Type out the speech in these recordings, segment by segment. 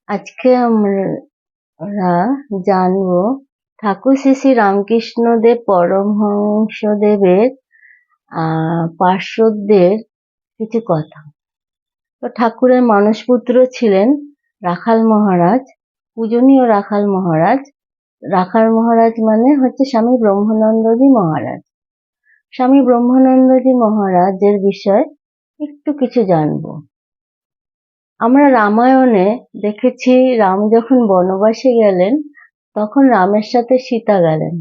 আজকে আমরা জানবো ঠাকুর শ্রী শ্রী রামকৃষ্ণদেব পরমহংসদেবের পার্শ্বদের কিছু কথা। তো ঠাকুরের মানসপুত্র ছিলেন রাখাল মহারাজ, পূজনীয় রাখাল মহারাজ। রাখাল মহারাজ মানে হচ্ছে স্বামী ব্রহ্মানন্দজি মহারাজ। স্বামী ব্রহ্মানন্দজি মহারাজের বিষয়ে একটু কিছু জানবো। আমরা রামায়ণে দেখেছি রাম যখন বনবাসে গেলেন তখন রামের সাথে সীতা গেলেন,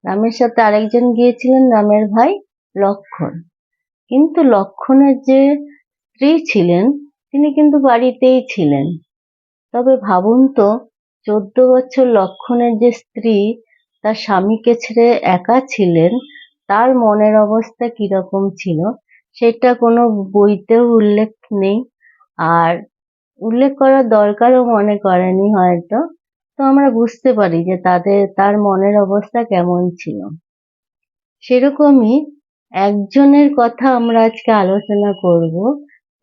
রামের সাথে আরেকজন গিয়েছিলেন রামের ভাই লক্ষ্মণ। কিন্তু লক্ষ্মণের যে স্ত্রী ছিলেন তিনি কিন্তু বাড়িতেই ছিলেন। তবে ভাবুন তো, 14 বছর লক্ষ্মণের যে স্ত্রী তার স্বামীকে ছেড়ে একা ছিলেন, তার মনের অবস্থা কিরকম ছিল সেটা কোনো বইতেও উল্লেখ নেই, আর উল্লেখ করার দরকারও মনে করেনি হয়তো। তো আমরা বুঝতে পারি যে তার মনের অবস্থা কেমন ছিল। সেরকমই একজনের কথা আমরা আজকে আলোচনা করব,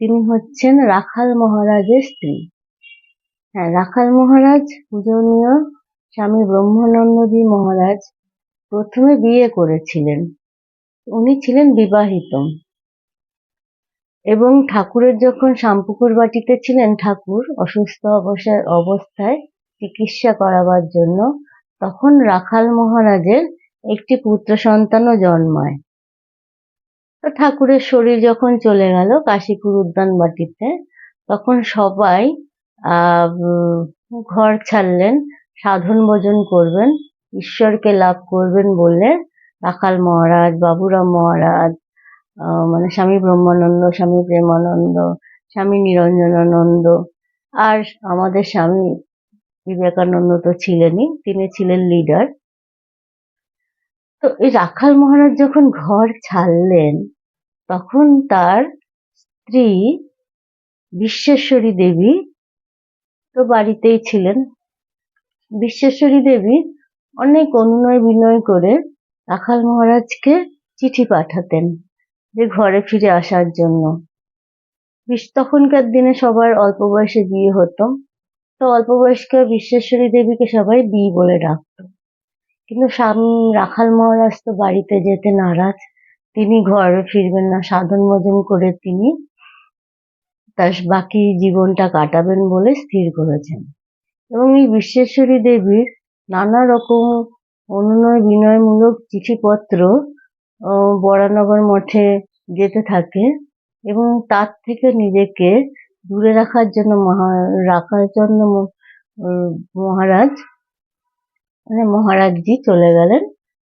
তিনি হচ্ছেন রাখাল মহারাজের স্ত্রী। হ্যাঁ, রাখাল মহারাজ পূজনীয় স্বামী ব্রহ্মানন্দজি মহারাজ প্রথমে বিয়ে করেছিলেন। উনি ছিলেন বিবাহিত এবং ঠাকুরের যখন শামপুকুর বাটিতে ছিলেন ঠাকুর অসুস্থ অবস্থায় চিকিৎসা করাবার জন্য, তখন রাখাল মহারাজের একটি পুত্র সন্তানও জন্মায়। তো ঠাকুরের শরীর যখন চলে গেল কাশীপুর উদ্যান বাটিতে, তখন সবাই ঘর ছাড়লেন, সাধন ভোজন করবেন, ঈশ্বরকে লাভ করবেন বলে রাখাল মহারাজ, বাবুরাম মহারাজ, মানে স্বামী ব্রহ্মানন্দ, স্বামী প্রেমানন্দ, স্বামী নিরঞ্জনানন্দ, আর আমাদের স্বামী বিবেকানন্দ তো ছিলেনই, তিনি ছিলেন লিডার। তো এই রাখাল মহারাজ যখন ঘর ছাড়লেন তখন তার স্ত্রী বিশ্বেশ্বরী দেবী তো বাড়িতেই ছিলেন। বিশ্বেশ্বরী দেবী অনেক অনুনয় বিনয় করে রাখাল মহারাজকে চিঠি পাঠাতেন যে ঘরে ফিরে আসার জন্য। তখনকার দিনে সবার অল্প বয়সে বিয়ে হতো, তো অল্প বয়স্ক বিশ্বেশ্বরী দেবীকে সবাই বি বলে ডাকতো। কিন্তু স্বামী রাখাল মহারাজ তো বাড়িতে যেতে নারাজ, তিনি ঘরে ফিরবেন না, সাধন ভোজন করে তিনি তার বাকি জীবনটা কাটাবেন বলে স্থির করেছেন। এবং এই বিশ্বেশ্বরী দেবীর নানা রকম অনুনয় বিনয়মূলক চিঠিপত্র বরানগর মঠে যেতে থাকে এবং তার থেকে নিজেকে দূরে রাখার জন্য মহারাজজি চলে গেলেন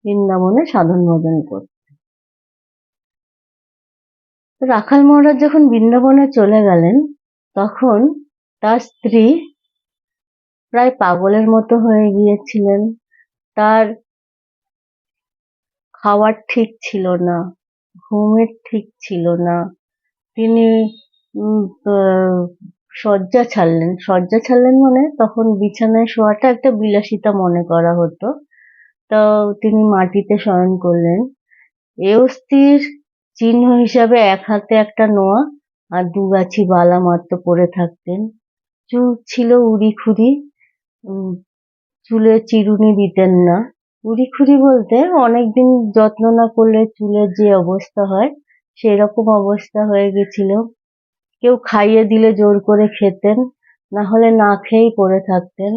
বৃন্দাবনে সাধন ভোজন করতে। রাখাল মহারাজ যখন বৃন্দাবনে চলে গেলেন তখন তার স্ত্রী প্রায় পাগলের মতো হয়ে গিয়েছিলেন। তার খাওয়ার ঠিক ছিল না, ঘুমের ঠিক ছিল না। তিনি শয্যা ছাড়লেন মানে তখন বিছানায় শোয়াটা একটা বিলাসিতা মনে করা হতো। তো তিনি মাটিতে শয়ন করলেন। এ অস্থির চিহ্ন হিসাবে এক হাতে একটা নোয়া আর দুগাছি বালা মাত্র পরে থাকতেন। চুল ছিল উড়ি-খুড়ি, চুলে চিরুনি দিতেন না। উড়ি-খুড়ি বলতে অনেকদিন যত্ন না করলে চুলের যে অবস্থা হয় সেরকম অবস্থা হয়ে গেছিল। কেউ খাইয়ে দিলে জোর করে খেতেন, না হলে না খেয়েই পড়ে থাকতেন।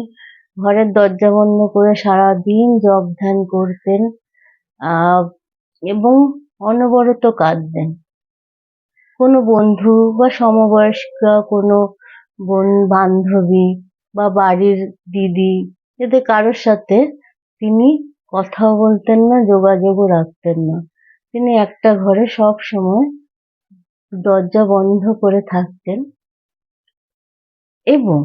ঘরের দরজা বন্ধ করে সারাদিন জপ ধ্যান করতেন এবং অনবরত কাঁদতেন। কোনো বন্ধু বা সমবয়স্কা কোনো বান্ধবী বা বাড়ির দিদি এদের কারোর সাথে তিনি কথাও বলতেন না, যোগাযোগও রাখতেন না। তিনি একটা ঘরে সব সময় দরজা বন্ধ করে থাকতেন এবং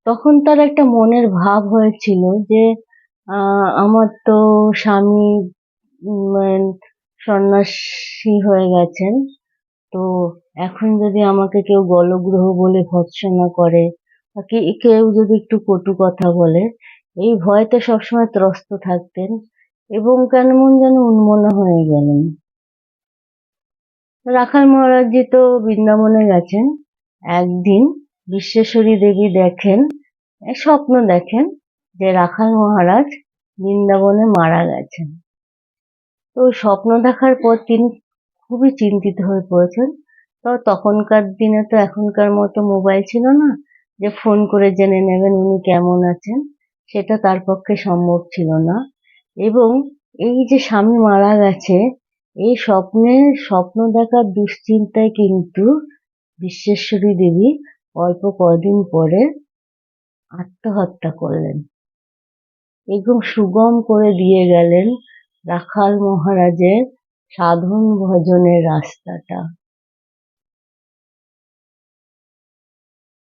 তখন তার একটা মনের ভাব হয়েছিল যে আমার তো স্বামী সন্ন্যাসী হয়ে গেছেন, তো এখন যদি আমাকে কেউ গলগ্রহ বলে ভৎসনা করে বা কেউ যদি একটু কটু কথা বলে, এই ভয়তে সবসময় ত্রস্ত থাকতেন এবং কেমন যেন উন্মনা হয়ে গেলেন। রাখাল মহারাজজি তো বৃন্দাবনে গেছেন, একদিন বিশ্বেশ্বরী দেবী স্বপ্ন দেখেন যে রাখাল মহারাজ বৃন্দাবনে মারা গেছেন। তো স্বপ্ন দেখার পর তিনি খুবই চিন্তিত হয়ে পড়েছেন। তো তখনকার দিনে তো এখনকার মতো মোবাইল ছিল না যে ফোন করে জেনে নেবেন উনি কেমন আছেন, সেটা তার পক্ষে সম্ভব ছিল না। এবং এই যে স্বামী মারা গেছে এই স্বপ্ন দেখার দুশ্চিন্তায় কিন্তু বিশ্বেশ্বরী দেবী অল্প কদিন পরে আত্মহত্যা করলেন এবং সুগম করে দিয়ে গেলেন রাখাল মহারাজের সাধন ভজনের রাস্তাটা।